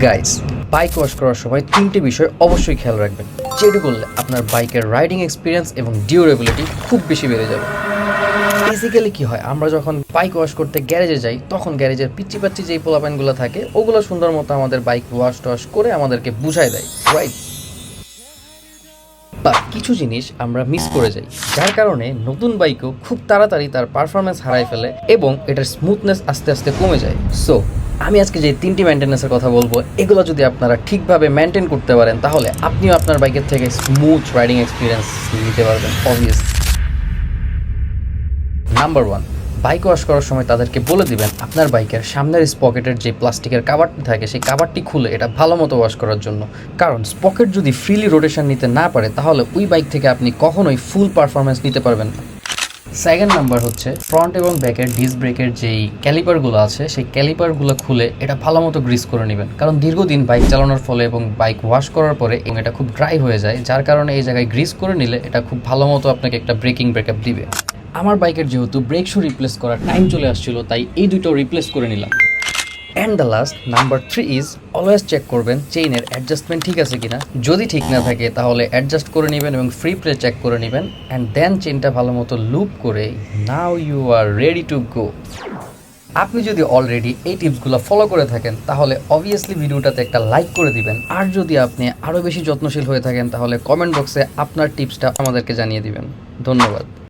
Guys, bike wash করার সময় তিনটে বিষয় অবশ্যই খেয়াল রাখবেন, যেটি করলে আপনার বাইকের রাইডিং এক্সপিরিয়েন্স এবং ডিউরেবিলিটি খুব বেশি বেড়ে যাবে। বেসিক্যালি কি হয়, আমরা যখন বাইক ওয়াশ করতে গ্যারেজে যাই তখন গ্যারেজের পিচ্ছি পাচ্ছি যেই পোলাপাইনগুলো থাকে ওগুলো সুন্দর মতো আমাদের বাইক ওয়াশ টাশ করে আমাদেরকে বুঝাই দেয়, রাইট? বা কিছু জিনিস আমরা মিস করে যাই, যার কারণে নতুন বাইকও খুব তাড়াতাড়ি তার পারফরমেন্স হারায় ফেলে এবং এটার স্মুথনেস আস্তে আস্তে কমে যায়। সো আমি আজকে যে তিনটি মেনটেন্যান্সের কথা বলবো, এগুলো যদি আপনারা ঠিকভাবে মেনটেন করতে পারেন তাহলে আপনিও আপনার বাইকের থেকে স্মুথ রাইডিং এক্সপিরিয়েন্স নিতে পারবেন অবভিয়াসলি। নাম্বার 1, বাইক ওয়াশ করার সময় তাদেরকে বলে দিবেন আপনার বাইকের সামনের স্পকেটের যে প্লাস্টিকের কাভারটি থাকে সেই কাভারটি খুলে এটা ভালো মতো ওয়াশ করার জন্য। কারণ স্পকেট যদি ফ্রিলি রোটেশন নিতে না পারে তাহলে ওই বাইক থেকে আপনি কখনোই ফুল পারফরমেন্স নিতে পারবেন না। সেকেন্ড নাম্বার হচ্ছে, ফ্রন্ট এবং ব্যাকের ডিস্ক ব্রেকের যেই ক্যালিপারগুলো আছে সেই ক্যালিপারগুলো খুলে এটা ভালো মতো গ্রিস করে নেবেন। কারণ দীর্ঘদিন বাইক চালানোর ফলে এবং বাইক ওয়াশ করার পরে এটা খুব ড্রাই হয়ে যায়, যার কারণে এই জায়গায় গ্রিস করে নিলে এটা খুব ভালো মতো আপনাকে একটা ব্রেকিং ব্রেকআপ দিবে। আমার বাইকের যেহেতু ব্রেক শু রিপ্লেস করার টাইম চলে আসছিল তাই এই দুটো রিপ্লেস করে নিলাম। And the last number 3 is, always check করবেন চেইনের অ্যাডজাস্টমেন্ট ঠিক আছে কিনা। যদি ঠিক না থাকে তাহলে অ্যাডজাস্ট করে নেবেন এবং ফ্রি প্লে চেক করে নেবেন, অ্যান্ড দেন চেইনটা ভালো মতো লুপ করে now you are ready to go. আপনি যদি অলরেডি এই টিপসগুলো ফলো করে থাকেন তাহলে অবভিয়াসলি ভিডিওটাতে একটা লাইক করে দিবেন, আর যদি আপনি আরও বেশি যত্নশীল হয়ে থাকেন তাহলে কমেন্ট বক্সে আপনার টিপসটা আমাদেরকে জানিয়ে দিবেন। ধন্যবাদ।